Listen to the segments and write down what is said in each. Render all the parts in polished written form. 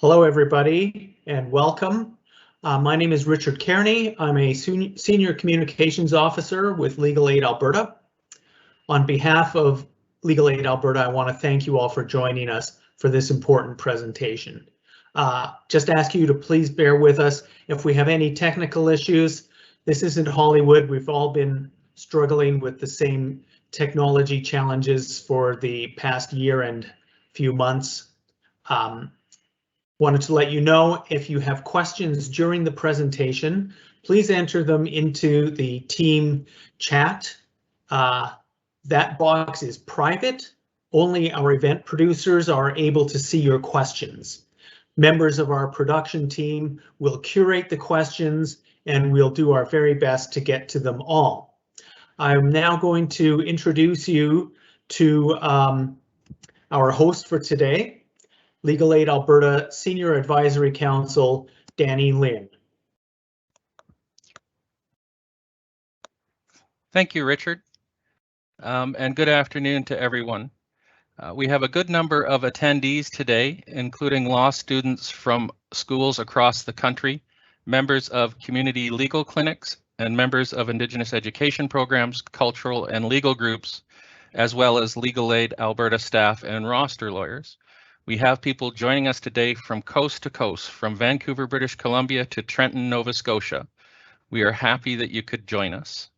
Hello, everybody, and welcome. My name is Richard Kearney. I'm a Senior Communications Officer with Legal Aid Alberta. On behalf of Legal Aid Alberta, I want to thank you all for joining us for this important presentation. Just ask you to please bear with us if we have any technical issues. This isn't Hollywood. We've all been struggling with the same technology challenges for the past year and few months. Wanted to let you know if you have questions during the presentation, please enter them into the team chat. That box is private. Only our event producers are able to see your questions. Members of our production team will curate the questions and we'll do our very best to get to them all. I'm now going to introduce you to our host for today, Legal Aid Alberta Senior Advisory Counsel, Danny Lynn. Thank you, Richard, and good afternoon to everyone. We have a good number of attendees today, including law students from schools across the country, members of community legal clinics, and members of Indigenous education programs, cultural and legal groups, as well as Legal Aid Alberta staff and roster lawyers. We have people joining us today from coast to coast, from Vancouver, British Columbia to Trenton, Nova Scotia. We are happy that you could join us.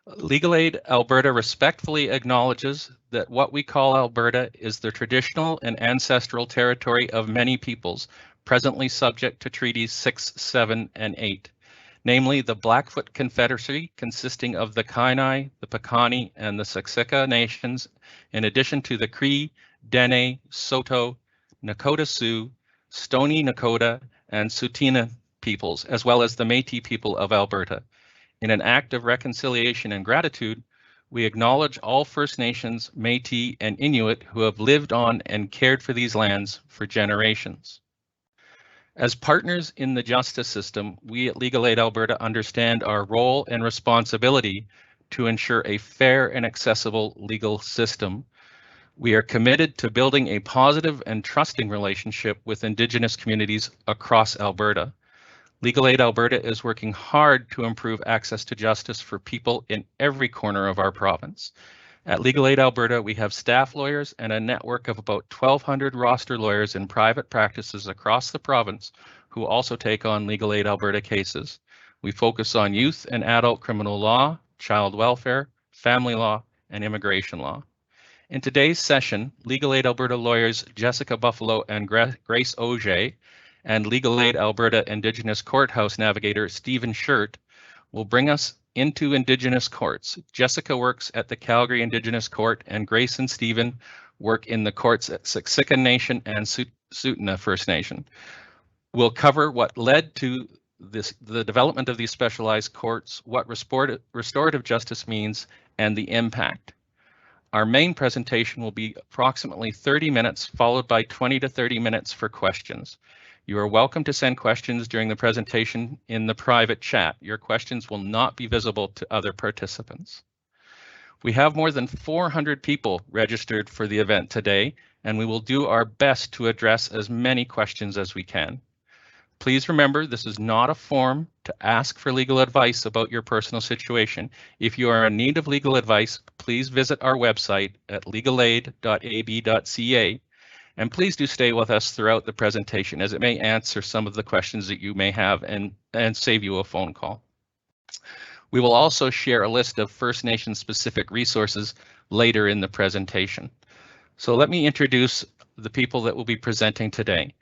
Legal Aid Alberta respectfully acknowledges that what we call Alberta is the traditional and ancestral territory of many peoples, presently subject to Treaties 6, 7, and 8, namely the Blackfoot Confederacy, consisting of the Kainai, the Piikani, and the Sixxica nations, in addition to the Cree, Dene, Saulteaux, Nakota Sioux, Stoney Nakoda, and Tsuut'ina peoples, as well as the Métis people of Alberta. In an act of reconciliation and gratitude, we acknowledge all First Nations, Métis, and Inuit who have lived on and cared for these lands for generations. As partners in the justice system, we at Legal Aid Alberta understand our role and responsibility to ensure a fair and accessible legal system. We are committed to building a positive and trusting relationship with Indigenous communities across Alberta. Legal Aid Alberta is working hard to improve access to justice for people in every corner of our province. At Legal Aid Alberta, we have staff lawyers and a network of about 1,200 roster lawyers in private practices across the province who also take on Legal Aid Alberta cases. We focus on youth and adult criminal law, child welfare, family law, and immigration law. In today's session, Legal Aid Alberta lawyers Jessica Buffalo and Grace Auger and Legal Aid Alberta Indigenous Courthouse navigator Stephen Shirt will bring us into Indigenous courts. Jessica works at the Calgary Indigenous Court and Grace and Stephen work in the courts at Sixxica Nation and Tsuut'ina First Nation. We'll cover what led to the development of these specialized courts, what restorative justice means, and the impact. Our main presentation will be approximately 30 minutes, followed by 20 to 30 minutes for questions. You are welcome to send questions during the presentation in the private chat. Your questions will not be visible to other participants. We have more than 400 people registered for the event today, and we will do our best to address as many questions as we can. Please remember, this is not a forum to ask for legal advice about your personal situation. If you are in need of legal advice, please visit our website at legalaid.ab.ca. And please do stay with us throughout the presentation, as it may answer some of the questions that you may have and save you a phone call. We will also share a list of First Nation specific resources later in the presentation. So let me introduce the people that will be presenting today.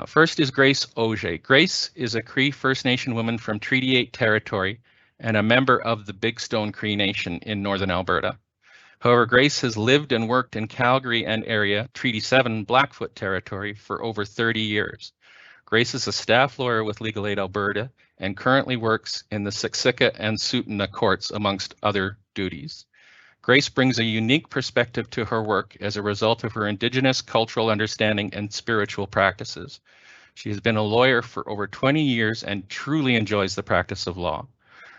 First is Grace Auger. Grace is a Cree First Nation woman from Treaty 8 territory and a member of the Big Stone Cree Nation in Northern Alberta. However, Grace has lived and worked in Calgary and area, Treaty 7 Blackfoot territory, for over 30 years. Grace is a staff lawyer with Legal Aid Alberta and currently works in the Sixxica and Tsuut'ina courts, amongst other duties. Grace brings a unique perspective to her work as a result of her Indigenous cultural understanding and spiritual practices. She has been a lawyer for over 20 years and truly enjoys the practice of law.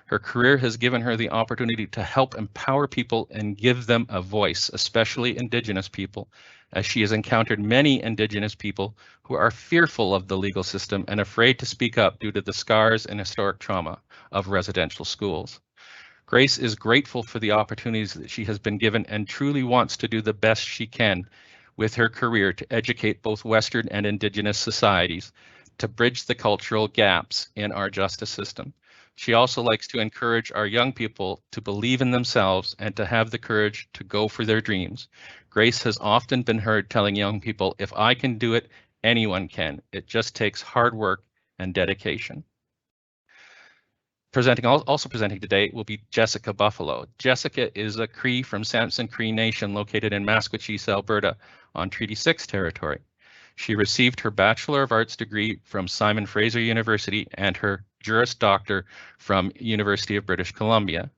Her career has given her the opportunity to help empower people and give them a voice, especially Indigenous people, as she has encountered many Indigenous people who are fearful of the legal system and afraid to speak up due to the scars and historic trauma of residential schools. Grace is grateful for the opportunities that she has been given and truly wants to do the best she can with her career to educate both Western and Indigenous societies to bridge the cultural gaps in our justice system. She also likes to encourage our young people to believe in themselves and to have the courage to go for their dreams. Grace has often been heard telling young people, if I can do it, anyone can. It just takes hard work and dedication. Also presenting today will be Jessica Buffalo. Jessica is a Cree from Samson Cree Nation located in Masquachese, Alberta on Treaty 6 territory. She received her Bachelor of Arts degree from Simon Fraser University and her Juris Doctor from University of British Columbia.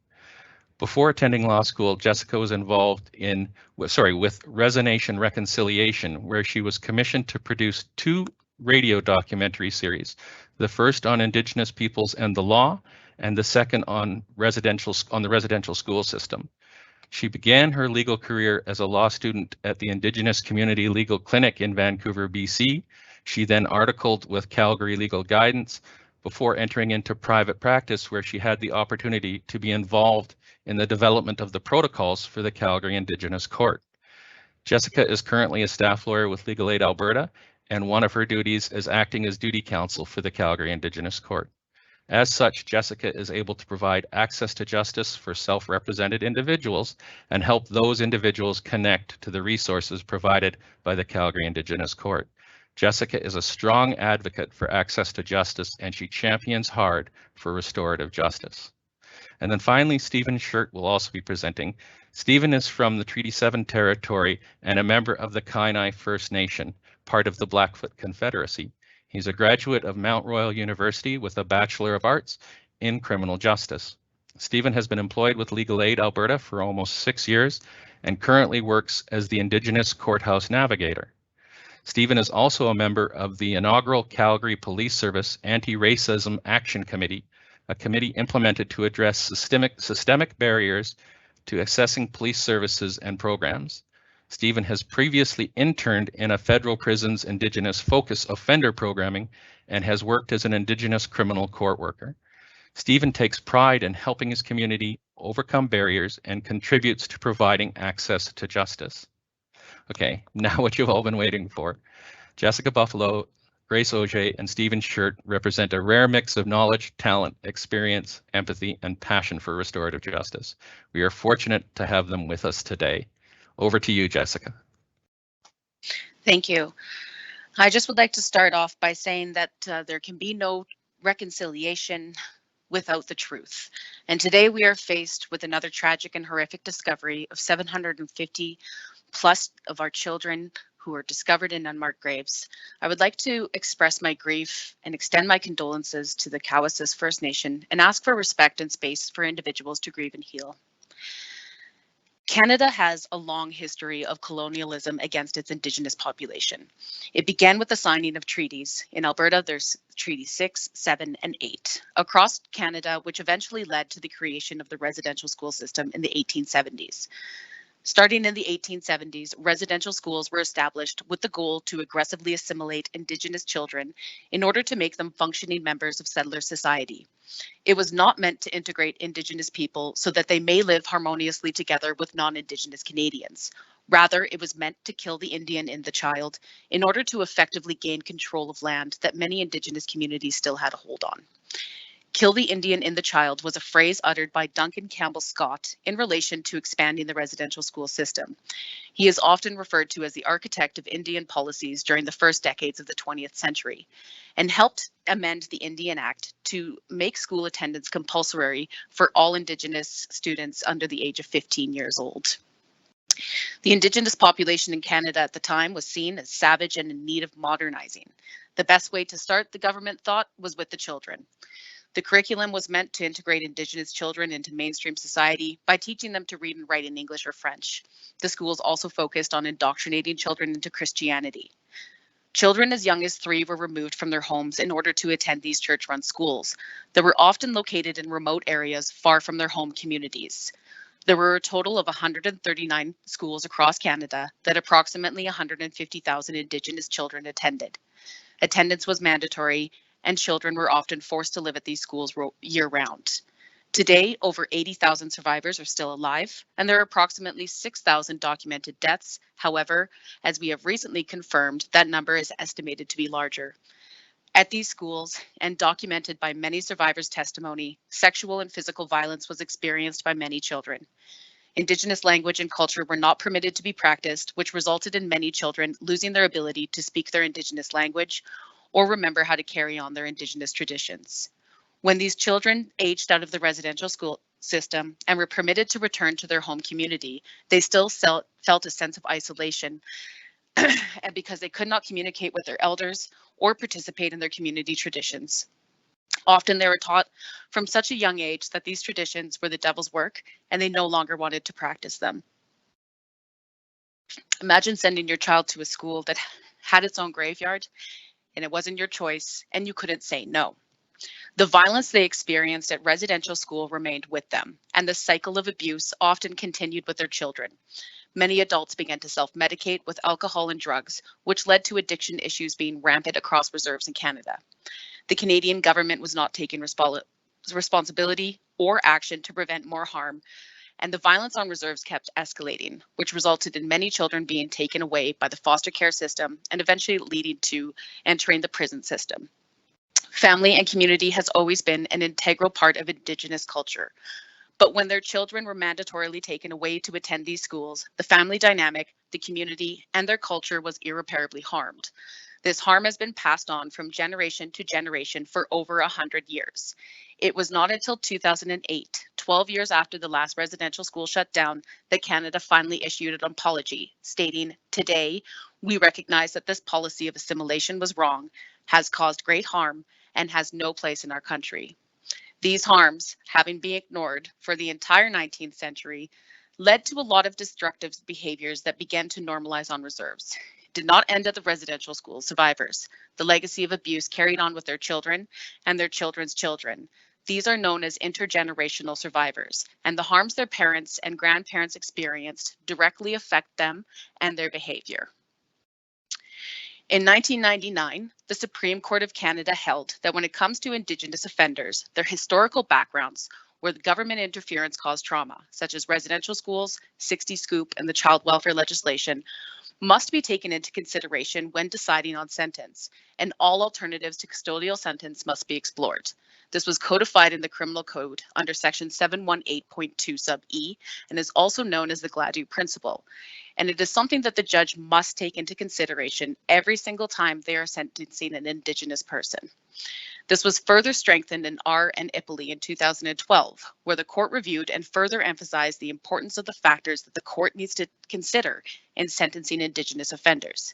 Before attending law school, Jessica was involved with Resonation Reconciliation, where she was commissioned to produce 2 radio documentary series, the first on Indigenous peoples and the law, and the second on the residential school system. She began her legal career as a law student at the Indigenous Community Legal Clinic in Vancouver, BC. She then articled with Calgary Legal Guidance before entering into private practice, where she had the opportunity to be involved in the development of the protocols for the Calgary Indigenous Court. Jessica is currently a staff lawyer with Legal Aid Alberta, and one of her duties is acting as duty counsel for the Calgary Indigenous Court. As such, Jessica is able to provide access to justice for self-represented individuals and help those individuals connect to the resources provided by the Calgary Indigenous Court. Jessica is a strong advocate for access to justice, and she champions hard for restorative justice. And then finally, Stephen Shirt will also be presenting. Stephen is from the Treaty 7 territory and a member of the Kainai First Nation, part of the Blackfoot Confederacy. He's a graduate of Mount Royal University with a Bachelor of Arts in Criminal Justice. Stephen has been employed with Legal Aid Alberta for almost 6 years and currently works as the Indigenous Courthouse Navigator. Stephen is also a member of the inaugural Calgary Police Service Anti-Racism Action Committee, a committee implemented to address systemic barriers to accessing police services and programs. Stephen has previously interned in a federal prison's Indigenous focus offender programming and has worked as an Indigenous criminal court worker. Stephen takes pride in helping his community overcome barriers and contributes to providing access to justice. Okay, now what you've all been waiting for. Jessica Buffalo, Grace Auger, and Stephen Shirt represent a rare mix of knowledge, talent, experience, empathy, and passion for restorative justice. We are fortunate to have them with us today. Over to you, Jessica. Thank you. I just would like to start off by saying that there can be no reconciliation without the truth. And today we are faced with another tragic and horrific discovery of 750 plus of our children who were discovered in unmarked graves. I would like to express my grief and extend my condolences to the Cowessess First Nation and ask for respect and space for individuals to grieve and heal. Canada has a long history of colonialism against its Indigenous population. It began with the signing of treaties. In Alberta, there's Treaty 6, 7, and 8 across Canada, which eventually led to the creation of the residential school system in the 1870s. Starting in the 1870s, residential schools were established with the goal to aggressively assimilate Indigenous children in order to make them functioning members of settler society. It was not meant to integrate Indigenous people so that they may live harmoniously together with non-Indigenous Canadians. Rather, it was meant to kill the Indian in the child in order to effectively gain control of land that many Indigenous communities still had a hold on. Kill the Indian in the child was a phrase uttered by Duncan Campbell Scott in relation to expanding the residential school system. He is often referred to as the architect of Indian policies during the first decades of the 20th century and helped amend the Indian Act to make school attendance compulsory for all Indigenous students under the age of 15 years old. The Indigenous population in Canada at the time was seen as savage and in need of modernizing. The best way to start, the government thought, was with the children. The curriculum was meant to integrate Indigenous children into mainstream society by teaching them to read and write in English or French. The schools also focused on indoctrinating children into Christianity. Children as young as 3 were removed from their homes in order to attend these church-run schools that were often located in remote areas far from their home communities. There were a total of 139 schools across Canada that approximately 150,000 Indigenous children attended. Attendance was mandatory, and children were often forced to live at these schools year-round. Today, over 80,000 survivors are still alive, and there are approximately 6,000 documented deaths. However, as we have recently confirmed, that number is estimated to be larger. At these schools, and documented by many survivors' testimony, sexual and physical violence was experienced by many children. Indigenous language and culture were not permitted to be practiced, which resulted in many children losing their ability to speak their Indigenous language or remember how to carry on their Indigenous traditions. When these children aged out of the residential school system and were permitted to return to their home community, they still felt a sense of isolation and because they could not communicate with their elders or participate in their community traditions. Often they were taught from such a young age that these traditions were the devil's work and they no longer wanted to practice them. Imagine sending your child to a school that had its own graveyard and it wasn't your choice and you couldn't say no. The violence they experienced at residential school remained with them, and the cycle of abuse often continued with their children. Many adults began to self-medicate with alcohol and drugs, which led to addiction issues being rampant across reserves in Canada. The Canadian government was not taking responsibility or action to prevent more harm, and the violence on reserves kept escalating, which resulted in many children being taken away by the foster care system and eventually leading to entering the prison system. Family and community has always been an integral part of Indigenous culture. But when their children were mandatorily taken away to attend these schools, the family dynamic, the community, and their culture was irreparably harmed. This harm has been passed on from generation to generation for over 100 years. It was not until 2008, 12 years after the last residential school shut down, that Canada finally issued an apology, stating, "Today, we recognize that this policy of assimilation was wrong, has caused great harm, and has no place in our country." These harms, having been ignored for the entire 19th century, led to a lot of destructive behaviors that began to normalize on reserves. It did not end at the residential school survivors. The legacy of abuse carried on with their children and their children's children. These are known as intergenerational survivors, and the harms their parents and grandparents experienced directly affect them and their behavior. In 1999, the Supreme Court of Canada held that when it comes to Indigenous offenders, their historical backgrounds where the government interference caused trauma, such as residential schools, 60 Scoop, and the child welfare legislation, must be taken into consideration when deciding on sentence, and all alternatives to custodial sentence must be explored. This was codified in the Criminal Code under Section 718.2 sub E and is also known as the Gladue Principle. And it is something that the judge must take into consideration every single time they are sentencing an Indigenous person. This was further strengthened in R and Ippley in 2012, where the court reviewed and further emphasized the importance of the factors that the court needs to consider in sentencing Indigenous offenders.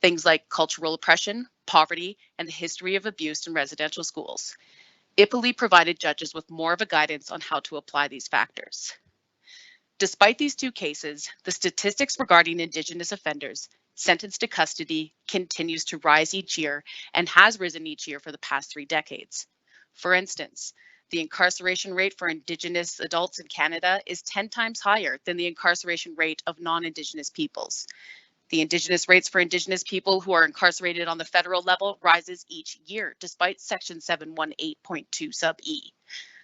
Things like cultural oppression, poverty, and the history of abuse in residential schools. Ippley provided judges with more of a guidance on how to apply these factors. Despite these two cases, the statistics regarding Indigenous offenders sentenced to custody continues to rise each year and has risen each year for the past 3 decades. For instance, the incarceration rate for Indigenous adults in Canada is 10 times higher than the incarceration rate of non-Indigenous peoples. The Indigenous rates for Indigenous people who are incarcerated on the federal level rises each year, despite Section 718.2 sub E.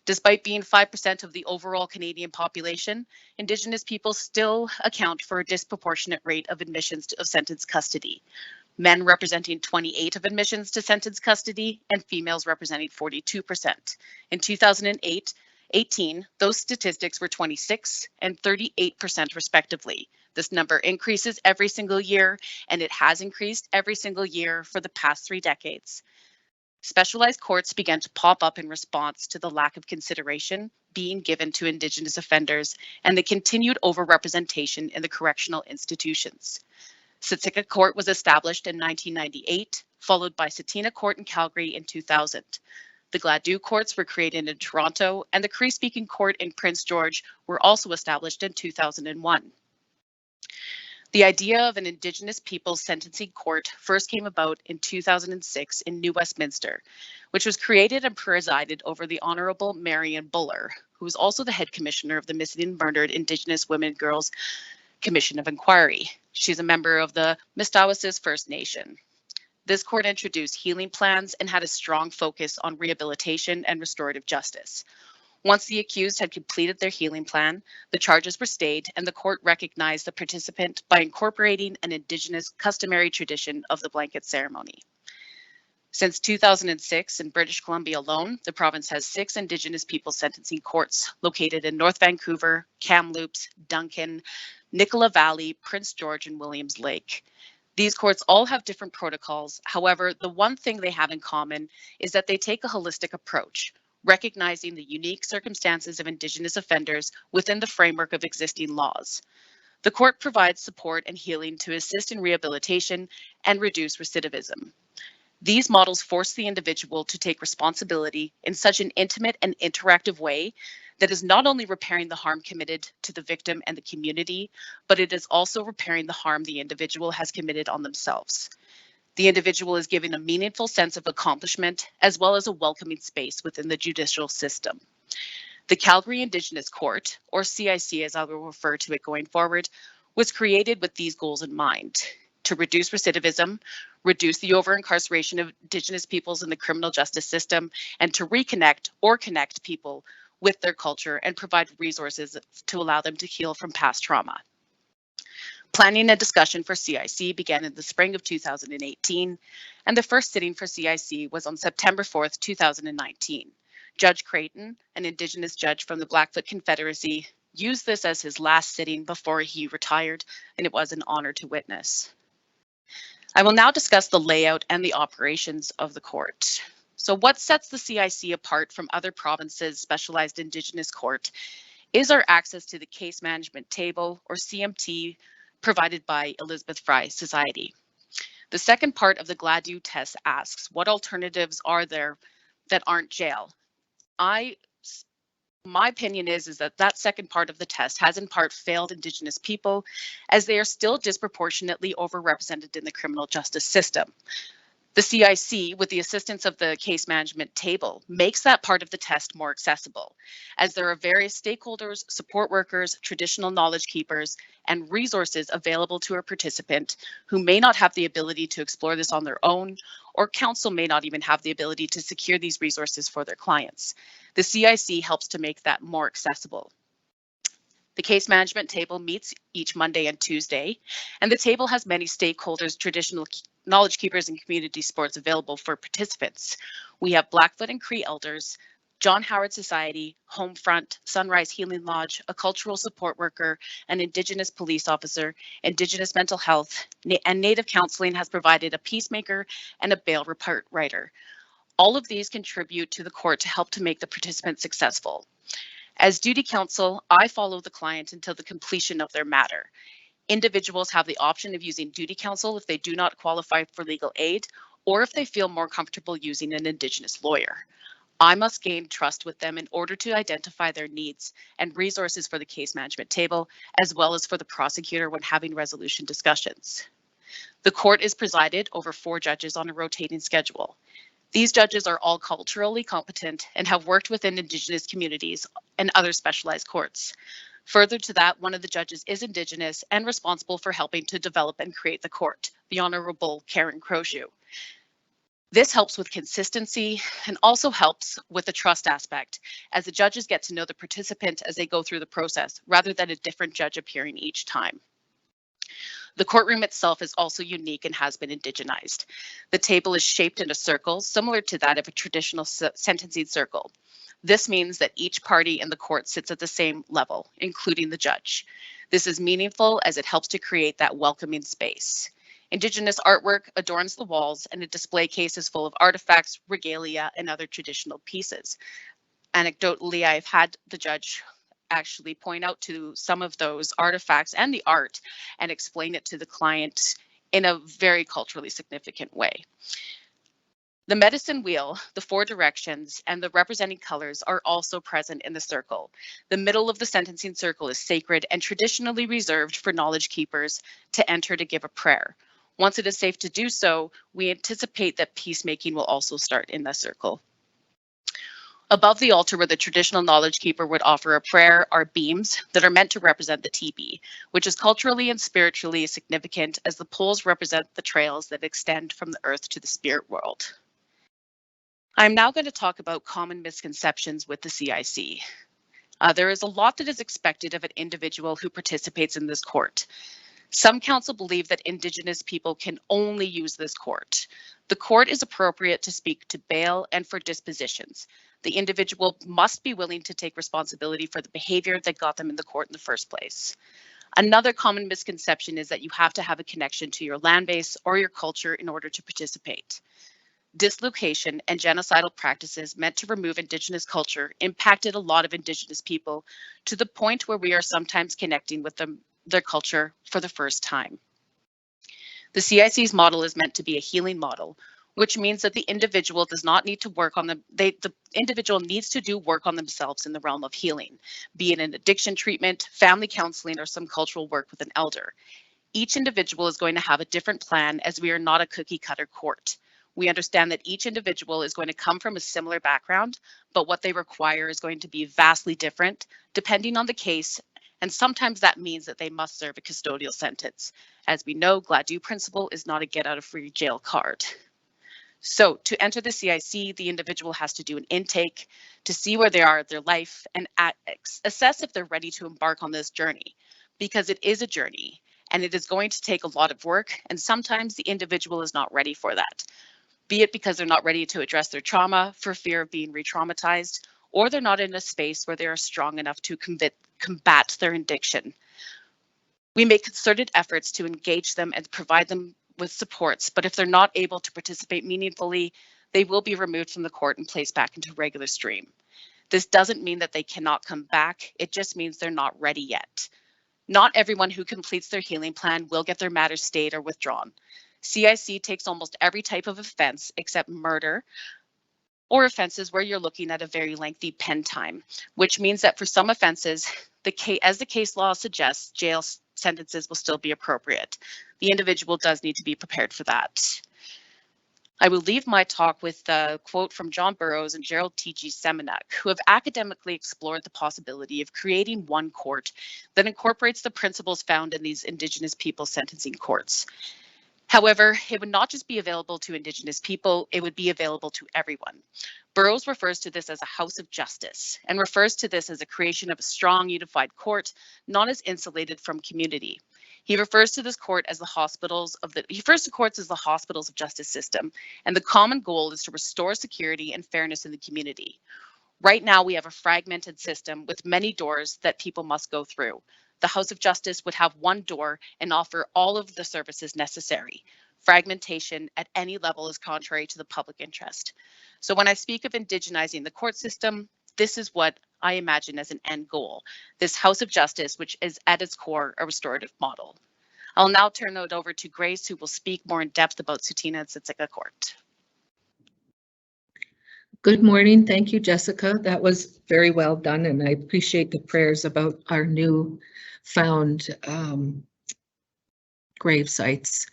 Despite being 5% of the overall Canadian population, Indigenous people still account for a disproportionate rate of admissions of sentence custody. Men representing 28% of admissions to sentence custody and females representing 42%. In 2018, those statistics were 26% and 38% respectively. This number increases every single year, and it has increased every single year for the past 3 decades. Specialized courts began to pop up in response to the lack of consideration being given to Indigenous offenders and the continued overrepresentation in the correctional institutions. Sixxica Court was established in 1998, followed by Sixxica Court in Calgary in 2000. The Gladue Courts were created in Toronto, and the Cree-speaking Court in Prince George were also established in 2001. The idea of an Indigenous Peoples Sentencing Court first came about in 2006 in New Westminster, which was created and presided over the Honourable Marion Buller, who was also the head commissioner of the Missing and Murdered Indigenous Women Girls Commission of Inquiry. She's a member of the Mistawasis First Nation. This court introduced healing plans and had a strong focus on rehabilitation and restorative justice. Once the accused had completed their healing plan, the charges were stayed and the court recognized the participant by incorporating an Indigenous customary tradition of the blanket ceremony. Since 2006, in British Columbia alone, the province has 6 Indigenous people sentencing courts located in North Vancouver, Kamloops, Duncan, Nicola Valley, Prince George, and Williams Lake. These courts all have different protocols. However, the one thing they have in common is that they take a holistic approach, recognizing the unique circumstances of Indigenous offenders within the framework of existing laws. The court provides support and healing to assist in rehabilitation and reduce recidivism. These models force the individual to take responsibility in such an intimate and interactive way that is not only repairing the harm committed to the victim and the community, but it is also repairing the harm the individual has committed on themselves. The individual is given a meaningful sense of accomplishment as well as a welcoming space within the judicial system. The Calgary Indigenous Court, or CIC as I will refer to it going forward, was created with these goals in mind: to reduce recidivism, reduce the over-incarceration of Indigenous peoples in the criminal justice system, and to reconnect or connect people with their culture and provide resources to allow them to heal from past trauma. Planning and discussion for CIC began in the spring of 2018, and the first sitting for CIC was on September 4th, 2019. Judge Creighton, an Indigenous judge from the Blackfoot Confederacy, used this as his last sitting before he retired, and it was an honor to witness. I will now discuss the layout and the operations of the court. So what sets the CIC apart from other provinces' specialized Indigenous court is our access to the case management table, or CMT, provided by Elizabeth Fry Society. The second part of the GLADU test asks, what alternatives are there that aren't jail? My opinion is that that second part of the test has in part failed Indigenous people, as they are still disproportionately overrepresented in the criminal justice system. The CIC, with the assistance of the case management table, makes that part of the test more accessible, as there are various stakeholders, support workers, traditional knowledge keepers, and resources available to a participant who may not have the ability to explore this on their own, or counsel may not even have the ability to secure these resources for their clients. The CIC helps to make that more accessible. The case management table meets each Monday and Tuesday, and the table has many stakeholders, traditional knowledge keepers, and community supports available for participants. We have Blackfoot and Cree elders, John Howard Society, Homefront, Sunrise Healing Lodge, a cultural support worker, an Indigenous police officer, Indigenous mental health, and Native counseling has provided a peacemaker and a bail report writer. All of these contribute to the court to help to make the participant successful. As duty counsel, I follow the client until the completion of their matter. Individuals have the option of using duty counsel if they do not qualify for legal aid, or if they feel more comfortable using an Indigenous lawyer. I must gain trust with them in order to identify their needs and resources for the case management table, as well as for the prosecutor when having resolution discussions. The court is presided over 4 judges on a rotating schedule. These judges are all culturally competent and have worked within Indigenous communities and other specialized courts. Further to that, one of the judges is Indigenous and responsible for helping to develop and create the court, the Honourable Karen Crozier. This helps with consistency and also helps with the trust aspect, as the judges get to know the participant as they go through the process, rather than a different judge appearing each time. The courtroom itself is also unique and has been indigenized. The table is shaped in a circle, similar to that of a traditional sentencing circle. This means that each party in the court sits at the same level, including the judge. This is meaningful as it helps to create that welcoming space. Indigenous artwork adorns the walls, and a display case is full of artifacts, regalia, and other traditional pieces. Anecdotally, I've had the judge actually point out to some of those artifacts and the art and explain it to the client in a very culturally significant way. The medicine wheel, the 4 directions, and the representing colors are also present in the circle. The middle of the sentencing circle is sacred and traditionally reserved for knowledge keepers to enter to give a prayer. Once it is safe to do so, we anticipate that peacemaking will also start in the circle. Above the altar where the traditional knowledge keeper would offer a prayer are beams that are meant to represent the teepee, which is culturally and spiritually significant as the poles represent the trails that extend from the earth to the spirit world. I'm now going to talk about common misconceptions with the CIC. There is a lot that is expected of an individual who participates in this court. Some counsel believe that Indigenous people can only use this court. The court is appropriate to speak to bail and for dispositions. The individual must be willing to take responsibility for the behavior that got them in the court in the first place. Another common misconception is that you have to have a connection to your land base or your culture in order to participate. Dislocation and genocidal practices meant to remove Indigenous culture impacted a lot of Indigenous people to the point where we are sometimes connecting with their culture for the first time. The CIC's model is meant to be a healing model, which means that the individual does not need to work on the individual needs to do work on themselves in the realm of healing, be it an addiction treatment, family counseling, or some cultural work with an elder. Each individual is going to have a different plan as we are not a cookie cutter court. We understand that each individual is going to come from a similar background, but what they require is going to be vastly different depending on the case, and sometimes that means that they must serve a custodial sentence. As we know, Gladue principle is not a get out of free jail card. So to enter the CIC, the individual has to do an intake to see where they are in their life and assess if they're ready to embark on this journey, because it is a journey and it is going to take a lot of work, and sometimes the individual is not ready for that. Be it because they're not ready to address their trauma for fear of being re-traumatized, or they're not in a space where they are strong enough to combat their addiction. We make concerted efforts to engage them and provide them with supports, but if they're not able to participate meaningfully, they will be removed from the court and placed back into regular stream. This doesn't mean that they cannot come back, it just means they're not ready yet. Not everyone who completes their healing plan will get their matters stayed or withdrawn. CIC takes almost every type of offense except murder or offenses where you're looking at a very lengthy pen time, which means that for some offenses, as the case law suggests, jail sentences will still be appropriate. The individual does need to be prepared for that. I will leave my talk with a quote from John Burroughs and Gerald T.G. Semenek, who have academically explored the possibility of creating one court that incorporates the principles found in these Indigenous people sentencing courts. However, it would not just be available to Indigenous people, it would be available to everyone. Burroughs refers to this as a house of justice and refers to this as a creation of a strong, unified court, not as insulated from community. He refers to this court as the hospitals of justice system, and the common goal is to restore security and fairness in the community. Right now, we have a fragmented system with many doors that people must go through. The House of Justice would have one door and offer all of the services necessary. Fragmentation at any level is contrary to the public interest. So when I speak of indigenizing the court system, this is what I imagine as an end goal. This House of Justice, which is at its core a restorative model. I'll now turn it over to Grace, who will speak more in depth about Tsuut'ina and Sixxica Court. Good morning. Thank you, Jessica. That was very well done, and I appreciate the prayers about our new found grave sites.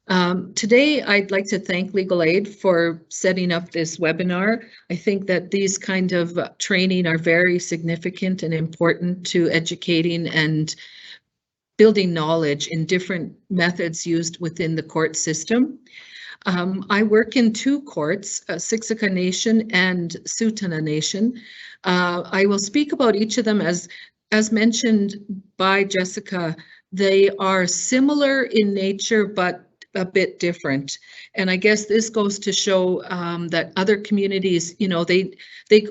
Today, I'd like to thank Legal Aid for setting up this webinar. I think that these kind of training are very significant and important to educating and building knowledge in different methods used within the court system. I work in 2 courts, Sixxica Nation and Tsuut'ina Nation. I will speak about each of them as mentioned by Jessica. They are similar in nature, but a bit different. And I guess this goes to show that other communities, you know, they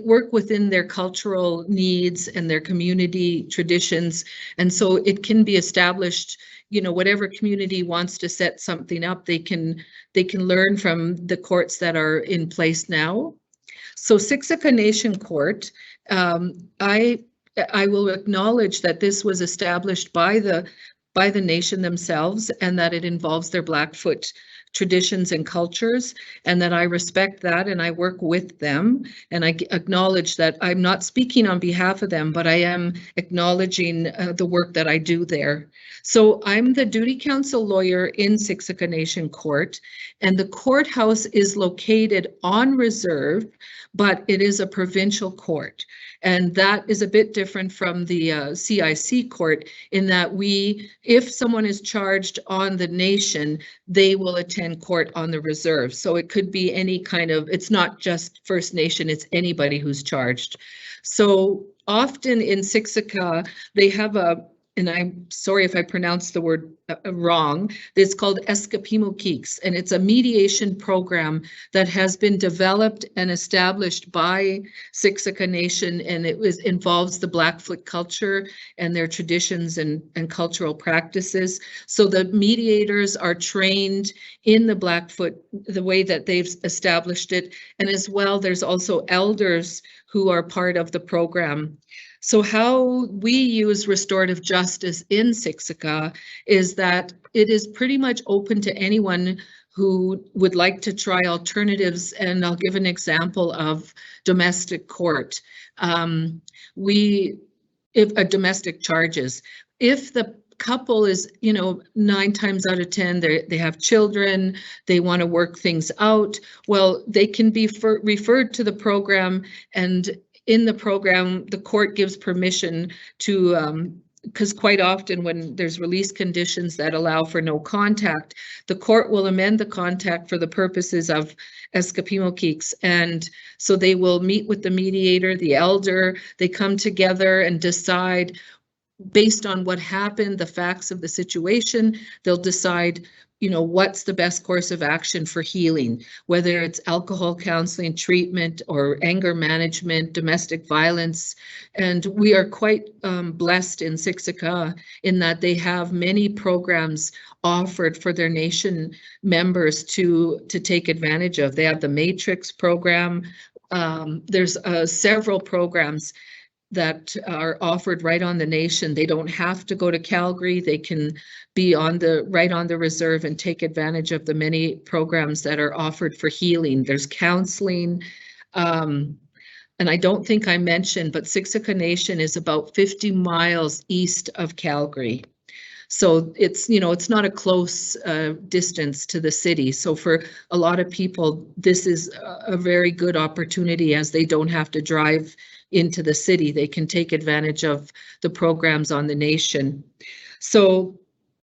work within their cultural needs and their community traditions. And so it can be established, you know, whatever community wants to set something up, they can learn from the courts that are in place now. So Sixxica Nation Court, I will acknowledge that this was established by the nation themselves and that it involves their Blackfoot traditions and cultures, and that I respect that and I work with them, and I acknowledge that I'm not speaking on behalf of them, but I am acknowledging the work that I do there. So I'm the duty counsel lawyer in Sixxica Nation Court, and the courthouse is located on reserve, but it is a provincial court. And that is a bit different from the CIC court in that if someone is charged on the nation, they will attend court on the reserve. So it could be any kind of, it's not just First Nation, it's anybody who's charged. So often in Sixxica, they have and I'm sorry if I pronounced the word wrong, it's called Escapimo, and it's a mediation program that has been developed and established by Sixxica Nation, and it involves the Blackfoot culture and their traditions and cultural practices. So the mediators are trained in the Blackfoot, the way that they've established it, and as well there's also elders who are part of the program. So how we use restorative justice in Sixxica is that it is pretty much open to anyone who would like to try alternatives, and I'll give an example of domestic court. If a domestic charges, if the couple is, 9 times out of 10, they have children, they want to work things out, well, they can be referred to the program, and in the program, the court gives permission to, because quite often when there's release conditions that allow for no contact, the court will amend the contact for the purposes of Escapimo. And so they will meet with the mediator, the elder, they come together and decide based on what happened, the facts of the situation, they'll decide what's the best course of action for healing, whether it's alcohol counseling, treatment, or anger management, domestic violence. And we are quite blessed in Sixxica in that they have many programs offered for their nation members to take advantage of. They have the Matrix program. There's several programs that are offered right on the nation. They don't have to go to Calgary. They can be right on the reserve and take advantage of the many programs that are offered for healing. There's counseling. And I don't think I mentioned, but Sixxica Nation is about 50 miles east of Calgary. So it's, it's not a close distance to the city. So for a lot of people, this is a very good opportunity as they don't have to drive into the city. They can take advantage of the programs on the nation. So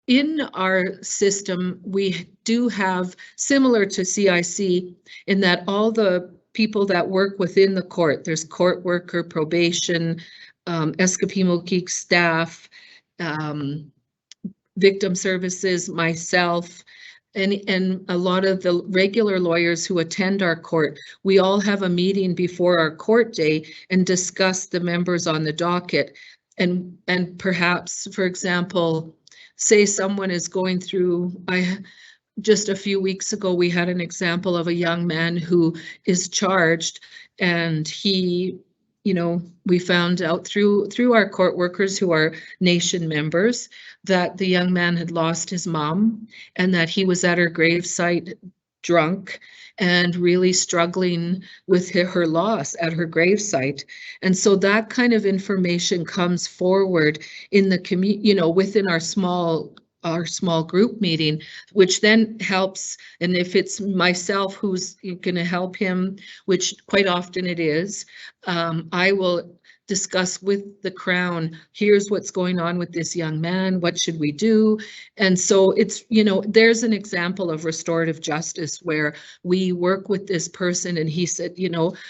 in our system, we do have, similar to CIC, in that all the people that work within the court, there's court worker, probation, Escapimo staff, victim services, myself, and a lot of the regular lawyers who attend our court, we all have a meeting before our court day and discuss the members on the docket. And perhaps, for example, say someone is going through, just a few weeks ago, we had an example of a young man who is charged, and he, we found out through our court workers who are nation members that the young man had lost his mom and that he was at her gravesite drunk and really struggling with her loss at her gravesite. And so that kind of information comes forward in the community, within our small group meeting, which then helps. And if it's myself who's going to help him, which quite often it is, I will discuss with the Crown, here's what's going on with this young man, what should we do? And so it's, there's an example of restorative justice where we work with this person and he said,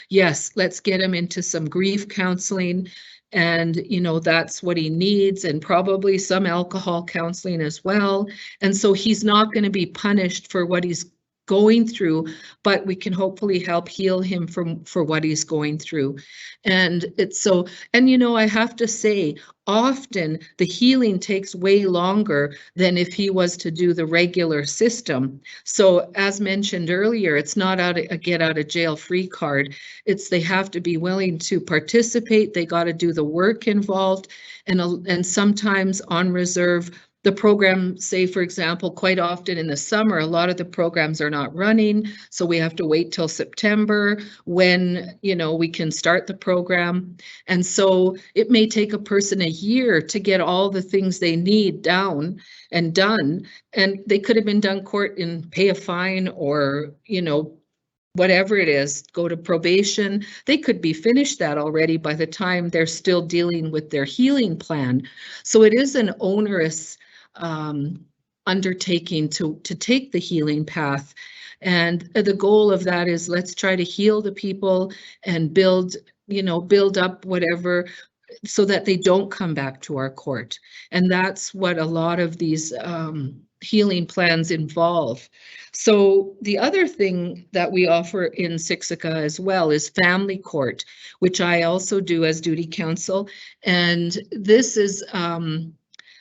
yes, let's get him into some grief counseling. And, that's what he needs, and probably some alcohol counseling as well. And so he's not going to be punished for what he's going through, but we can hopefully help heal him for what he's going through. And it's so, and I have to say, often the healing takes way longer than if he was to do the regular system. So as mentioned earlier, it's not a get out of jail free card. It's they have to be willing to participate. They got to do the work involved, and sometimes on reserve, the program, say, for example, quite often in the summer, a lot of the programs are not running, so we have to wait till September when, you know, we can start the program. And so it may take a person a year to get all the things they need down and done, and they could have been done court and pay a fine, or, you know, whatever it is, go to probation. They could be finished that already by the time they're still dealing with their healing plan. So it is an onerous undertaking to take the healing path. And the goal of that is, let's try to heal the people and build, you know, build up whatever, so that they don't come back to our court. And that's what a lot of these healing plans involve. So the other thing that we offer in Sixxica as well is family court, which I also do as duty counsel. And this is,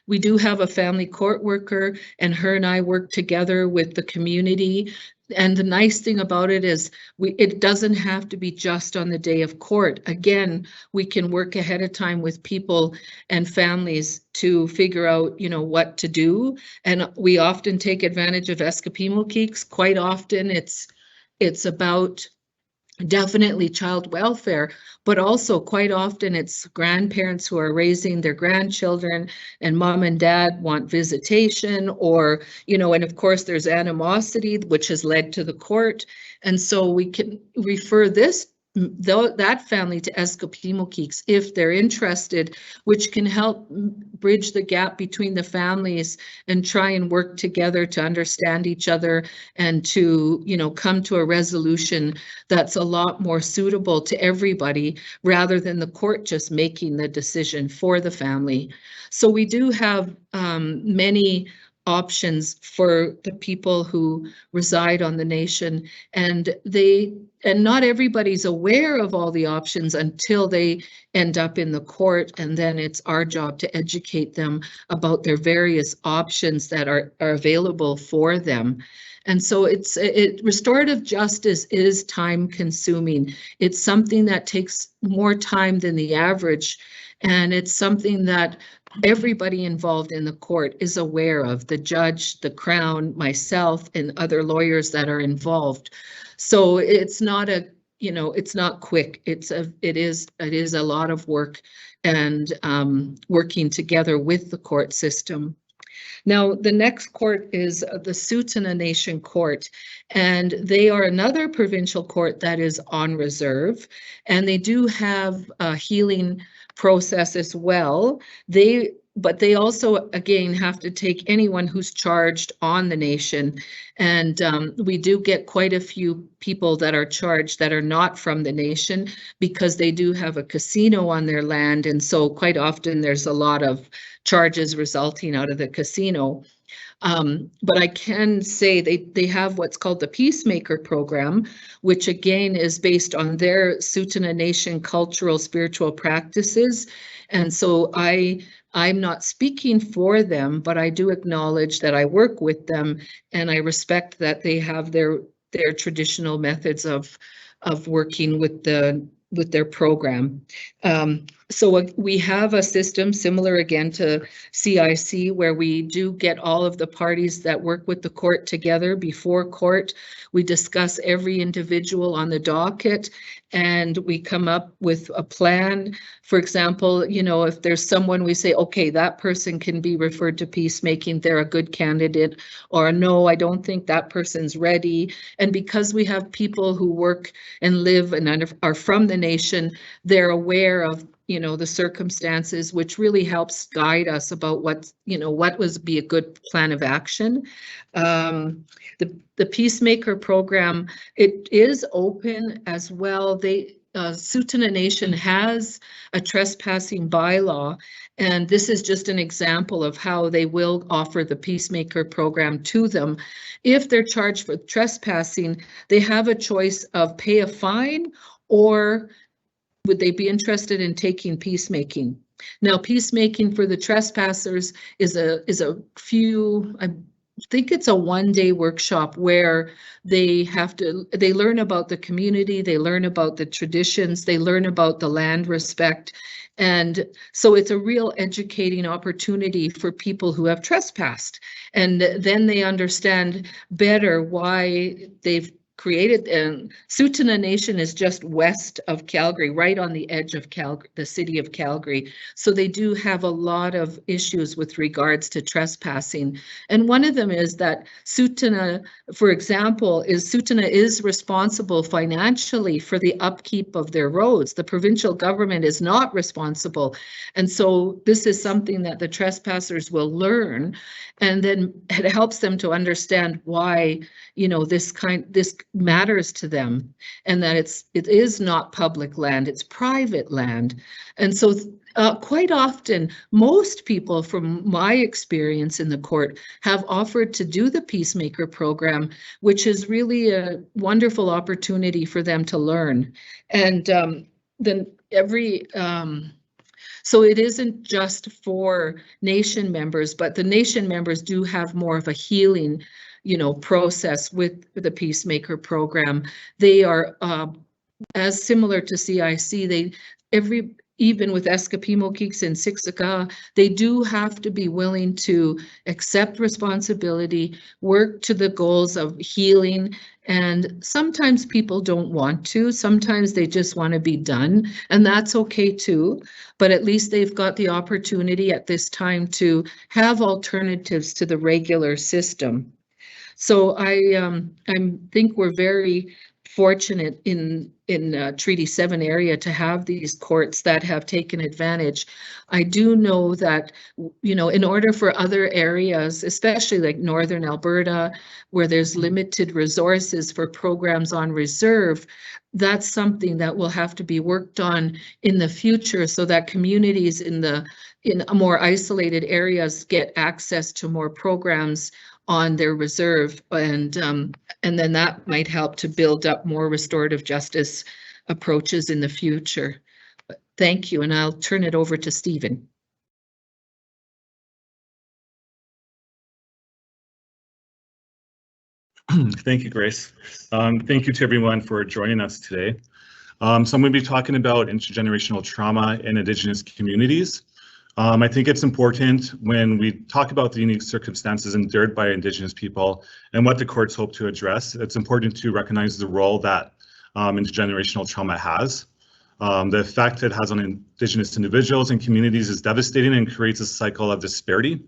we do have a family court worker, and her and I work together with the community. And the nice thing about it is it doesn't have to be just on the day of court. Again, we can work ahead of time with people and families to figure out, you know, what to do. And we often take advantage of escapimokeks. Quite often it's about definitely child welfare, but also quite often it's grandparents who are raising their grandchildren, and mom and dad want visitation, or, you know, and of course there's animosity which has led to the court. And so we can refer that family to escapimokeks if they're interested, which can help bridge the gap between the families and try and work together to understand each other and to, you know, come to a resolution that's a lot more suitable to everybody, rather than the court just making the decision for the family. So we do have many options for the people who reside on the nation, and not everybody's aware of all the options until they end up in the court, and then it's our job to educate them about their various options that are available for them. And so restorative justice is time consuming. It's something that takes more time than the average, and it's something that everybody involved in the court is aware of: the judge, the Crown, myself, and other lawyers that are involved. So it's not it's not quick. It is a lot of work, and working together with the court system. Now, the next court is the Tsuut'ina Nation Court, and they are another provincial court that is on reserve, and they do have a healing process as well. But they also, again, have to take anyone who's charged on the nation. And we do get quite a few people that are charged that are not from the nation, because they do have a casino on their land. And so quite often there's a lot of charges resulting out of the casino. But I can say they have what's called the Peacemaker program, which again is based on their Tsuut'ina Nation cultural spiritual practices. And so I'm not speaking for them, but I do acknowledge that I work with them, and I respect that they have their traditional methods of working with their program. So we have a system similar again to CIC, where we do get all of the parties that work with the court together before court. We discuss every individual on the docket, and we come up with a plan. For example, you know, if there's someone we say, okay, that person can be referred to peacemaking, they're a good candidate, or no, I don't think that person's ready. And because we have people who work and live and are from the nation, they're aware of, you know, the circumstances, which really helps guide us about what would be a good plan of action. The Peacemaker program, it is open as well. Tsuut'ina Nation has a trespassing bylaw, and this is just an example of how they will offer the Peacemaker program to them. If they're charged with trespassing, they have a choice of pay a fine, or would they be interested in taking peacemaking? Now, peacemaking for the trespassers is a few, think it's a one-day workshop where they learn about the community, they learn about the traditions, they learn about the land respect. And so it's a real educating opportunity for people who have trespassed. And then they understand better why they've created, and Tsuut'ina Nation is just west of Calgary, right on the edge of Calgary, the city of Calgary. So they do have a lot of issues with regards to trespassing. And one of them is that Tsuut'ina, for example, Tsuut'ina is responsible financially for the upkeep of their roads. The provincial government is not responsible. And so this is something that the trespassers will learn, and then it helps them to understand why, you know, this matters to them, and that it is not public land, it's private land. And so quite often, most people from my experience in the court have offered to do the Peacemaker program, which is really a wonderful opportunity for them to learn. And then so it isn't just for nation members, but the nation members do have more of a healing, you know, process with the Peacemaker program. They are as similar to CIC. Even with Escapimo-Keeks and Sixxica, they do have to be willing to accept responsibility, work to the goals of healing. And sometimes people don't want to, sometimes they just want to be done, and that's okay too. But at least they've got the opportunity at this time to have alternatives to the regular system. So I think we're very fortunate in Treaty 7 area to have these courts that have taken advantage. I do know that, you know, in order for other areas, especially like Northern Alberta, where there's limited resources for programs on reserve, that's something that will have to be worked on in the future, so that communities in more isolated areas get access to more programs on their reserve, and then that might help to build up more restorative justice approaches in the future. But thank you, and I'll turn it over to Stephen. Thank you, Grace. Thank you to everyone for joining us today. So I'm going to be talking about intergenerational trauma in Indigenous communities. I think it's important when we talk about the unique circumstances endured by Indigenous people and what the courts hope to address. It's important to recognize the role that intergenerational trauma has. The effect it has on Indigenous individuals and communities is devastating and creates a cycle of disparity.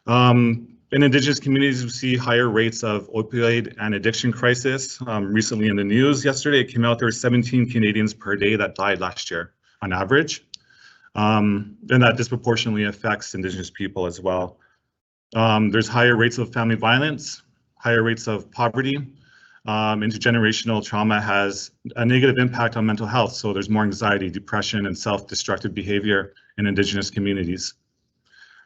In Indigenous communities, we see higher rates of opioid and addiction crisis. Recently in the news yesterday, it came out there were 17 Canadians per day that died last year on average. And that disproportionately affects Indigenous people as well. There's higher rates of family violence, higher rates of poverty. Intergenerational trauma has a negative impact on mental health, so there's more anxiety, depression, and self-destructive behavior in Indigenous communities.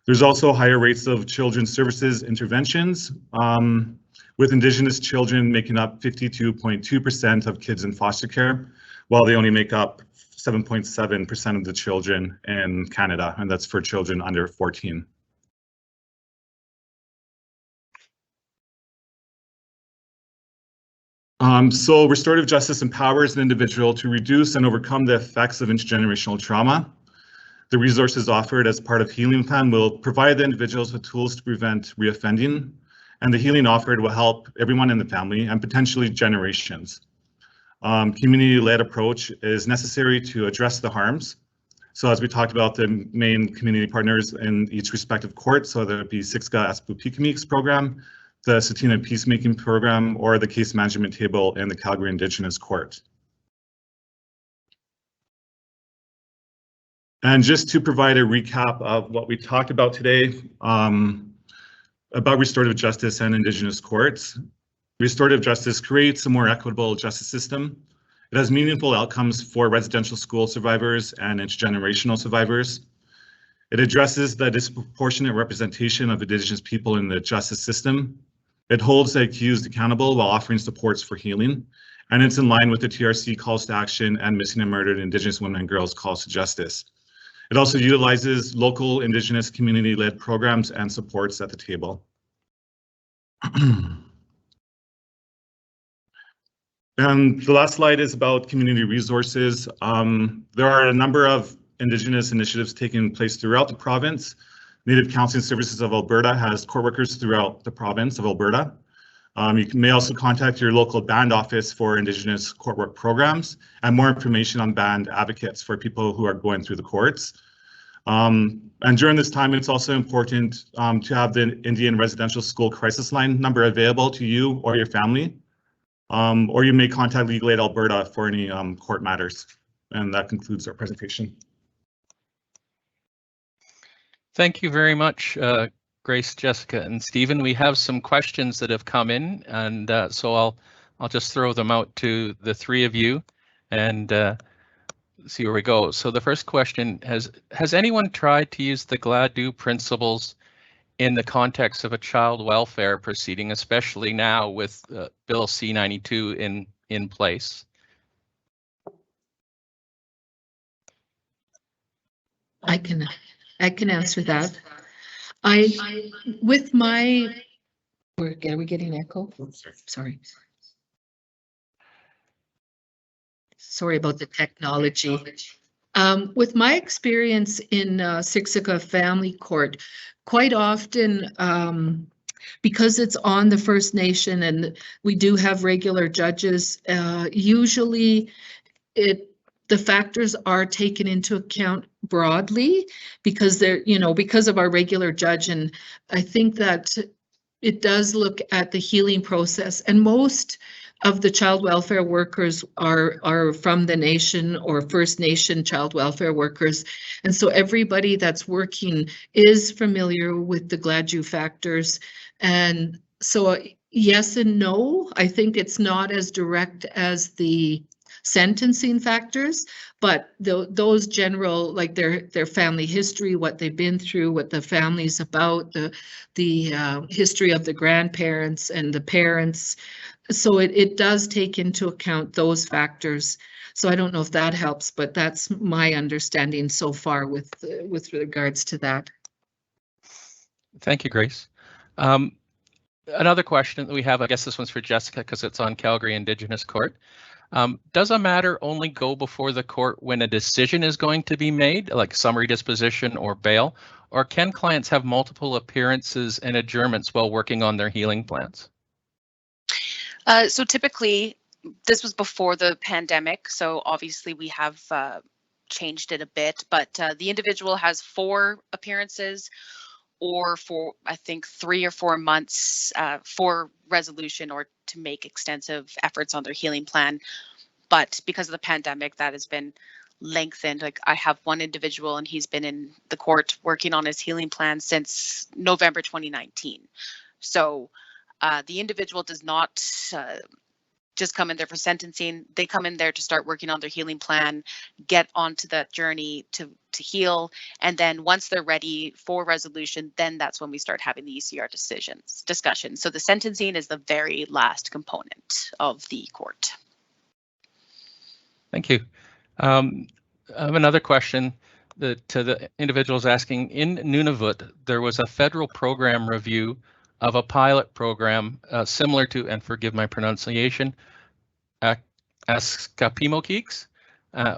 There's also higher rates of children's services interventions, with Indigenous children making up 52.2% of kids in foster care, while they only make up 7.7% of the children in Canada, and that's for children under 14. So restorative justice empowers an individual to reduce and overcome the effects of intergenerational trauma. The resources offered as part of Healing Plan will provide the individuals with tools to prevent reoffending, and the healing offered will help everyone in the family and potentially generations. Community-led approach is necessary to address the harms. So as we talked about, the main community partners in each respective court, so there would be Sixxica Peacemaking program, the Tsuut'ina Peacemaking program, or the case management table in the Calgary Indigenous Court. And just to provide a recap of what we talked about today, about restorative justice and Indigenous courts. Restorative justice creates a more equitable justice system. It has meaningful outcomes for residential school survivors and intergenerational survivors. It addresses the disproportionate representation of Indigenous people in the justice system. It holds the accused accountable while offering supports for healing. And it's in line with the TRC calls to action and missing and murdered Indigenous women and girls calls to justice. It also utilizes local Indigenous community-led programs and supports at the table. And the last slide is about community resources. There are a number of Indigenous initiatives taking place throughout the province. Native Counseling Services of Alberta has court workers throughout the province of Alberta. You may also contact your local band office for Indigenous court work programs and more information on band advocates for people who are going through the courts. And during this time, it's also important to have the Indian Residential School Crisis Line number available to you or your family. Or you may contact Legal Aid Alberta for any court matters. And that concludes our presentation. Thank you very much, Grace, Jessica, and Stephen. We have some questions that have come in, and so I'll just throw them out to the three of you and see where we go. So the first question has anyone tried to use the Gladue principles in the context of a child welfare proceeding, especially now with Bill C-92 in place? I can answer that. With my, are we getting echo? Sorry. Sorry about the technology. With my experience in Sixxica Family Court, quite often, because it's on the First Nation and we do have regular judges, usually the factors are taken into account broadly because they're, because of our regular judge. And I think that it does look at the healing process, and most of the child welfare workers are from the nation or First Nation child welfare workers. And so everybody that's working is familiar with the Gladue factors. And so yes and no, I think it's not as direct as the sentencing factors, but those general, like their family history, what they've been through, what the family's about, the history of the grandparents and the parents. So it does take into account those factors. So I don't know if that helps, but that's my understanding so far with regards to that. Thank you, Grace. Another question that we have, I guess this one's for Jessica because it's on Calgary Indigenous Court. Does a matter only go before the court when a decision is going to be made, like summary disposition or bail, or can clients have multiple appearances and adjournments while working on their healing plans? So typically, this was before the pandemic, so obviously we have changed it a bit, but the individual has 4 appearances or for, I think, 3 or 4 months for resolution or to make extensive efforts on their healing plan. But because of the pandemic, that has been lengthened. Like I have one individual and he's been in the court working on his healing plan since November 2019. So the individual does not just come in there for sentencing. They come in there to start working on their healing plan, get onto that journey to heal. And then once they're ready for resolution, then that's when we start having the ECR discussions. So the sentencing is the very last component of the court. Thank you. I have another question that the individual's asking. In Nunavut, there was a federal program review of a pilot program similar to, and forgive my pronunciation, Askapimokiks,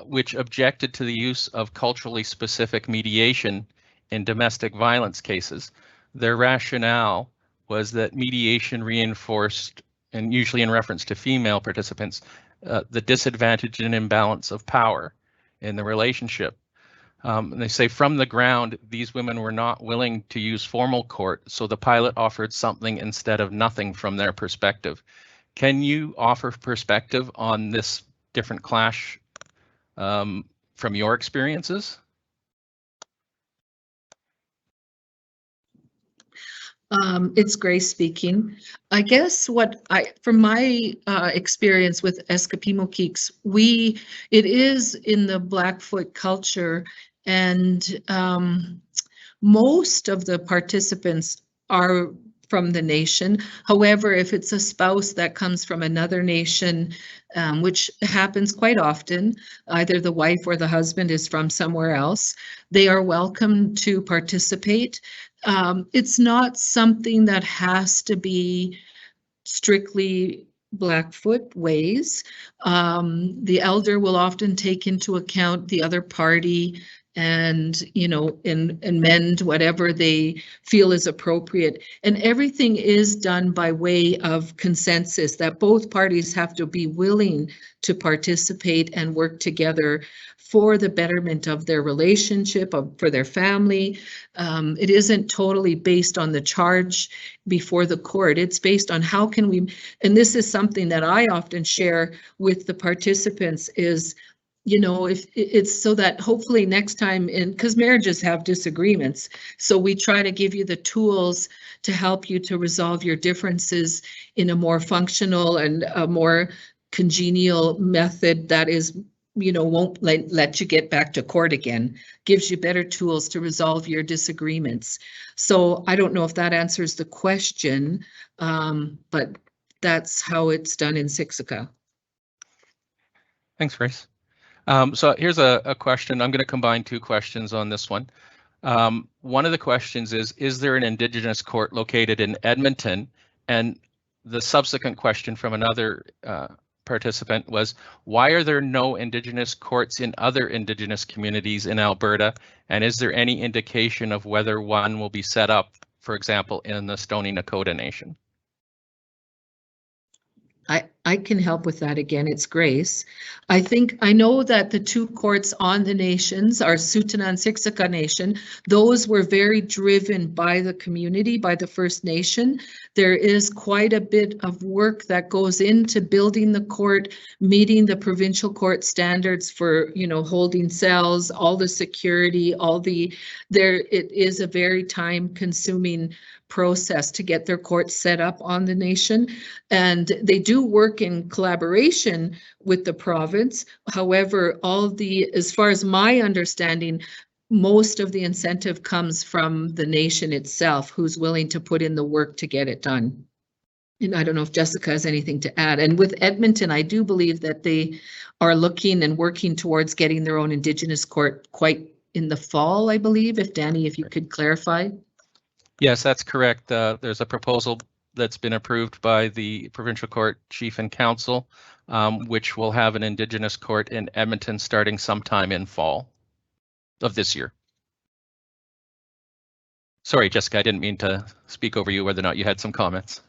which objected to the use of culturally specific mediation in domestic violence cases. Their rationale was that mediation reinforced, and usually in reference to female participants, the disadvantage and imbalance of power in the relationship. And they say from the ground, these women were not willing to use formal court, so the pilot offered something instead of nothing from their perspective. Can you offer perspective on this different clash from your experiences? It's Grace speaking. I guess from my experience with Askapimokiks, it is in the Blackfoot culture, and most of the participants are from the nation. However, if it's a spouse that comes from another nation, which happens quite often, either the wife or the husband is from somewhere else, they are welcome to participate. It's not something that has to be strictly Blackfoot ways. The elder will often take into account the other party and, you know, and mend whatever they feel is appropriate. And everything is done by way of consensus, that both parties have to be willing to participate and work together for the betterment of their relationship, for their family. It isn't totally based on the charge before the court. It's based on how can we, and this is something that I often share with the participants is, you know, if it's so that hopefully next time, because marriages have disagreements, so we try to give you the tools to help you to resolve your differences in a more functional and a more congenial method that is, you know, won't let you get back to court again, gives you better tools to resolve your disagreements. So I don't know if that answers the question, but that's how it's done in Sixxica. Thanks, Grace. So here's a question. I'm going to combine two questions on this one. One of the questions is there an Indigenous court located in Edmonton? And the subsequent question from another participant was, why are there no Indigenous courts in other Indigenous communities in Alberta? And is there any indication of whether one will be set up, for example, in the Stoney Nakoda Nation? I can help with that again. It's Grace. I know that the two courts on the nations are Tsuut'ina and Sixxica Nation. Those were very driven by the community, by the First Nation. There is quite a bit of work that goes into building the court, meeting the provincial court standards for, you know, holding cells, all the security, it is a very time-consuming process to get their courts set up on the nation, and they do work in collaboration with the province. However, as far as my understanding, most of the incentive comes from the nation itself, who's willing to put in the work to get it done. And I don't know if Jessica has anything to add. And with Edmonton, I do believe that they are looking and working towards getting their own Indigenous court quite in the fall, I believe. If Danny, if you could clarify. Yes, that's correct. There's a proposal that's been approved by the Provincial Court Chief and Council, which will have an Indigenous court in Edmonton starting sometime in fall of this year. Sorry, Jessica, I didn't mean to speak over you, whether or not you had some comments.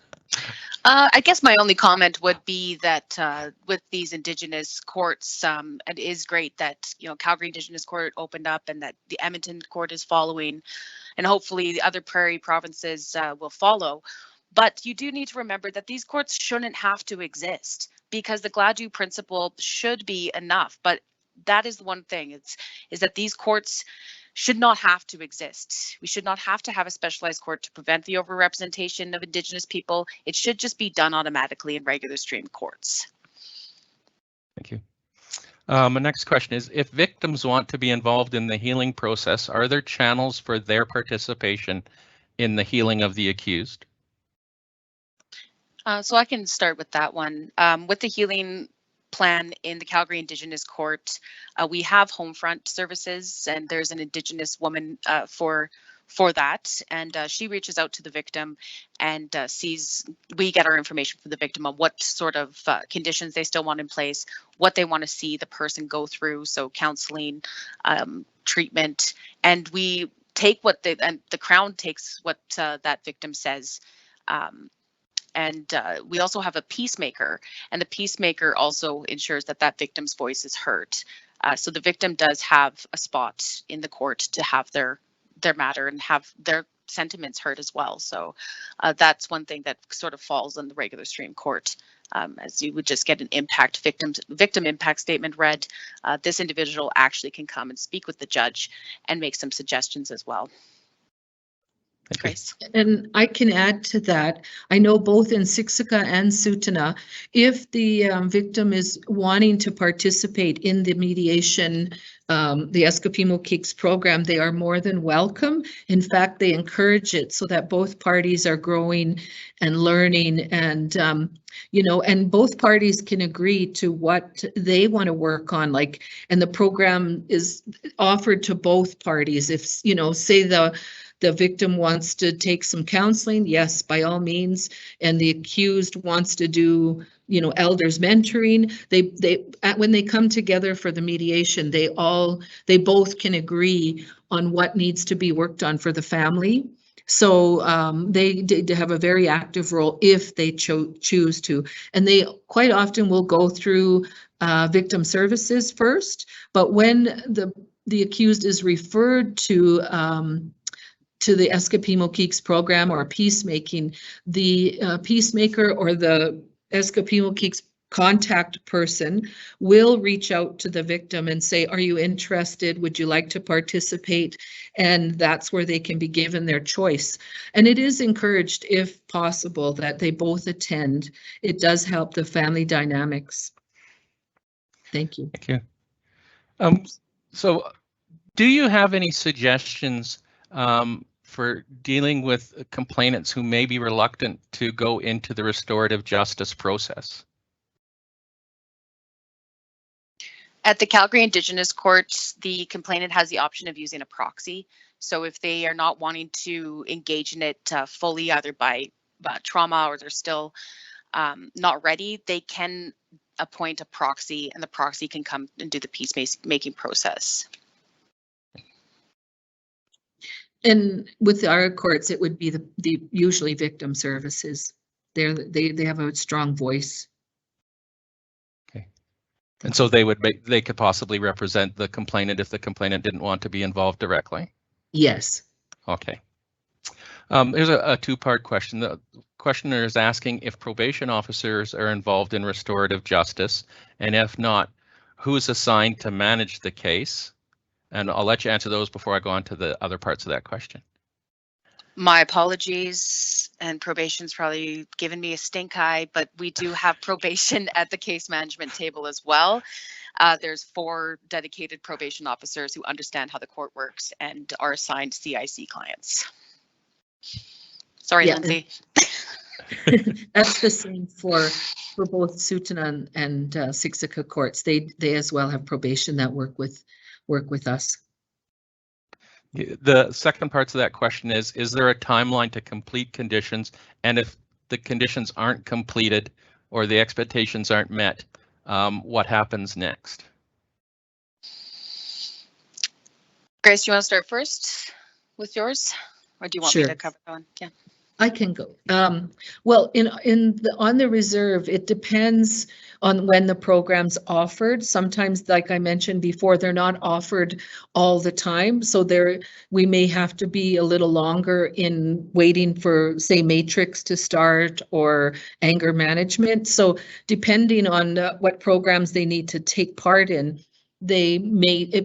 I guess my only comment would be that with these Indigenous courts, it is great that, you know, Calgary Indigenous Court opened up and that the Edmonton Court is following, and hopefully the other prairie provinces will follow. But you do need to remember that these courts shouldn't have to exist, because the Gladue principle should be enough. But that is the one thing, is that these courts should not have to exist. We should not have to have a specialized court to prevent the overrepresentation of Indigenous people. It should just be done automatically in regular stream courts. Thank you. My next question is, if victims want to be involved in the healing process, are there channels for their participation in the healing of the accused? So I can start with that one. With the healing plan in the Calgary Indigenous Court, we have home front services, and there's an Indigenous woman for that, and she reaches out to the victim and we get our information from the victim on what sort of conditions they still want in place, what they want to see the person go through, so counseling, treatment, and we take and the Crown takes what that victim says. And we also have a peacemaker, and the peacemaker also ensures that that victim's voice is heard. So the victim does have a spot in the court to have their matter and have their sentiments heard as well. So that's one thing that sort of falls in the regular stream court, as you would just get an victim impact statement read. This individual actually can come and speak with the judge and make some suggestions as well. Grace. And I can add to that. I know both in Sixxica and Tsuut'ina, if the victim is wanting to participate in the mediation, the Escapimo Kicks program, they are more than welcome. In fact, they encourage it so that both parties are growing and learning, and you know, and both parties can agree to what they want to work on. And the program is offered to both parties. If, you know, say the victim wants to take some counseling, yes, by all means, and the accused wants to do, you know, elders mentoring, when they come together for the mediation, they both can agree on what needs to be worked on for the family. So they have a very active role if they choose to, and they quite often will go through victim services first, but when the accused is referred to the Escapimo-Keeks program or peacemaking, the peacemaker or the Escapimo-Keeks contact person will reach out to the victim and say, are you interested? Would you like to participate? And that's where they can be given their choice. And it is encouraged, if possible, that they both attend. It does help the family dynamics. Thank you. Thank you. So do you have any suggestions for dealing with complainants who may be reluctant to go into the restorative justice process? At the Calgary Indigenous Courts, the complainant has the option of using a proxy. So if they are not wanting to engage in it fully, either by trauma or they're still not ready, they can appoint a proxy, and the proxy can come and do the peacemaking process. And with our courts, it would be the usually victim services. They have a strong voice. Okay. And so they could possibly represent the complainant if the complainant didn't want to be involved directly? Yes. Okay. Here's a two-part question. The questioner is asking if probation officers are involved in restorative justice, and if not, who is assigned to manage the case? And I'll let you answer those before I go on to the other parts of that question. My apologies, and probation's probably given me a stink eye, but we do have probation at the case management table as well. There's 4 dedicated probation officers who understand how the court works and are assigned CIC clients. Sorry, yeah. Lindsay. That's the same for both Tsuut'ina and Sixxica courts. They as well have probation that work with us. The second part of that question is there a timeline to complete conditions? And if the conditions aren't completed or the expectations aren't met, what happens next? Grace, you want to start first with yours, or do you want me to cover on? Yeah. I can go. Well, on the reserve, it depends on when the program's offered. Sometimes, like I mentioned before, they're not offered all the time. So we may have to be a little longer in waiting for, say, matrix to start or anger management. So depending on what programs they need to take part in, it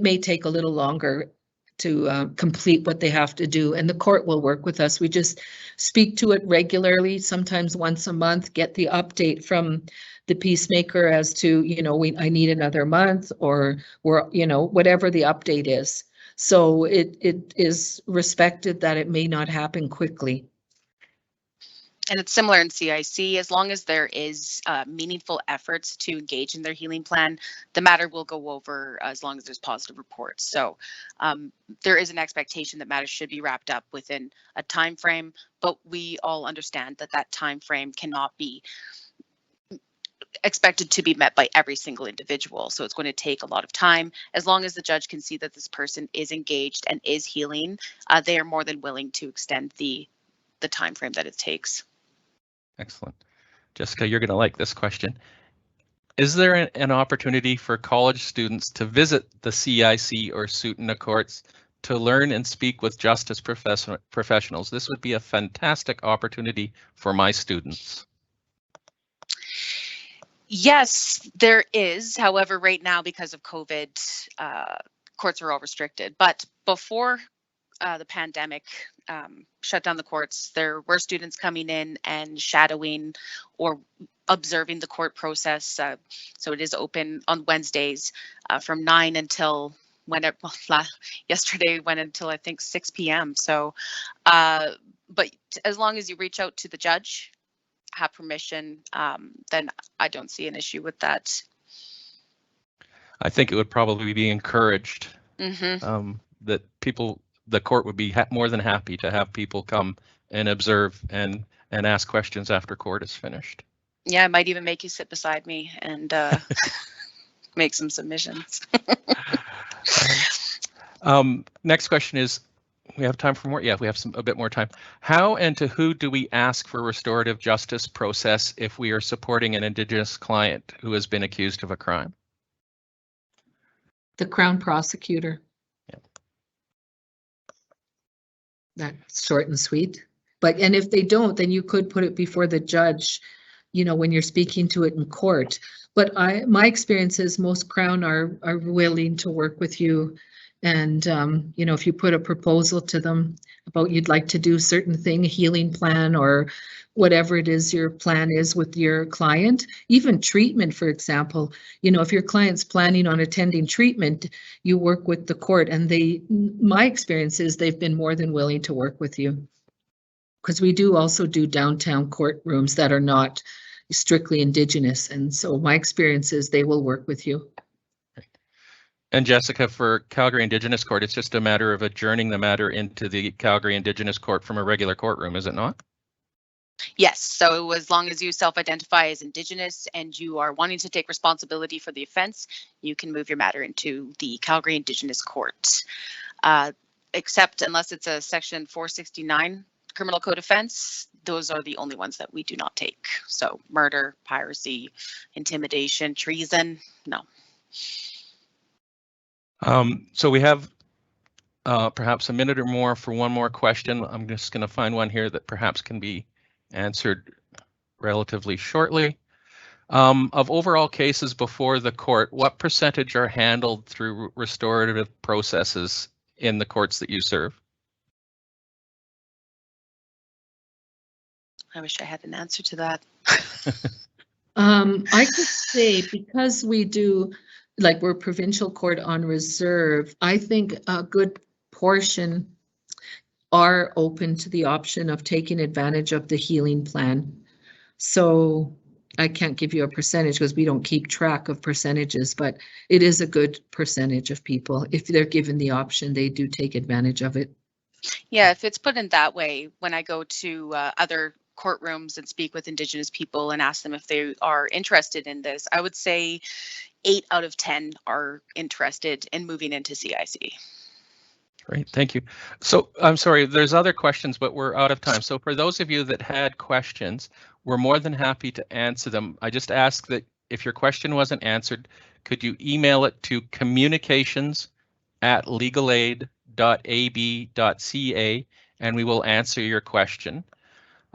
may take a little longer to complete what they have to do, and the court will work with us. We just speak to it regularly, sometimes once a month, get the update from the peacemaker as to, you know, I need another month, or whatever the update is. So it is respected that it may not happen quickly. And it's similar in CIC. As long as there is meaningful efforts to engage in their healing plan, the matter will go over as long as there's positive reports. So there is an expectation that matters should be wrapped up within a time frame, but we all understand that that time frame cannot be expected to be met by every single individual. So it's going to take a lot of time. As long as the judge can see that this person is engaged and is healing, they are more than willing to extend the time frame that it takes. Excellent. Jessica, you're going to like this question. Is there an opportunity for college students to visit the CIC or Tsuut'ina courts to learn and speak with justice professionals? This would be a fantastic opportunity for my students. Yes, there is. However, right now, because of COVID, courts are all restricted. But before the pandemic shut down the courts, there were students coming in and shadowing or observing the court process. So it is open on Wednesdays from 9 until yesterday went until I think 6 p.m. So, but as long as you reach out to the judge, have permission, then I don't see an issue with that. I think it would probably be encouraged that people the court would be more than happy to have people come and observe and ask questions after court is finished. Yeah, I might even make you sit beside me and make some submissions. Next question is, we have time for more? Yeah, we have a bit more time. How and to who do we ask for restorative justice process if we are supporting an Indigenous client who has been accused of a crime? The Crown Prosecutor. Yeah. That's short and sweet. And if they don't, then you could put it before the judge, you know, when you're speaking to it in court. But my experience is most Crown are willing to work with you. And, you know, if you put a proposal to them about you'd like to do certain thing, a healing plan or whatever it is your plan is with your client, even treatment, for example, you know, if your client's planning on attending treatment, you work with the court, and my experience is they've been more than willing to work with you. Because we do also do downtown courtrooms that are not strictly Indigenous. And so my experience is they will work with you. And Jessica, for Calgary Indigenous Court, it's just a matter of adjourning the matter into the Calgary Indigenous Court from a regular courtroom, is it not? Yes, so as long as you self-identify as Indigenous and you are wanting to take responsibility for the offense, you can move your matter into the Calgary Indigenous Court. Except unless it's a section 469 criminal code offense, those are the only ones that we do not take. So murder, piracy, intimidation, treason, no. So we have perhaps a minute or more for one more question. I'm just going to find one here that perhaps can be answered relatively shortly. Of overall cases before the court, what percentage are handled through restorative processes in the courts that you serve? I wish I had an answer to that. I could say, because we do, like, we're provincial court on reserve, I think a good portion are open to the option of taking advantage of the healing plan. So I can't give you a percentage because we don't keep track of percentages, but it is a good percentage of people. If they're given the option, they do take advantage of it. Yeah, if it's put in that way, when I go to other courtrooms and speak with Indigenous people and ask them if they are interested in this, I would say 8 out of 10 are interested in moving into CIC. Great, thank you. So I'm sorry, there's other questions, but we're out of time. So for those of you that had questions, we're more than happy to answer them. I just ask that if your question wasn't answered, could you email it to communications@legalaid.ab.ca and we will answer your question.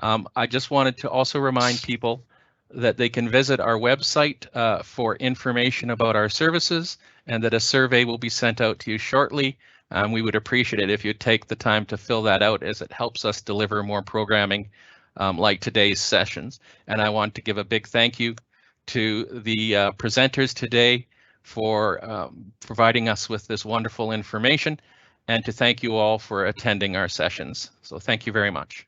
I just wanted to also remind people that they can visit our website for information about our services, and that a survey will be sent out to you shortly. We would appreciate it if you'd take the time to fill that out, as it helps us deliver more programming like today's sessions. And I want to give a big thank you to the presenters today for providing us with this wonderful information, and to thank you all for attending our sessions. So thank you very much.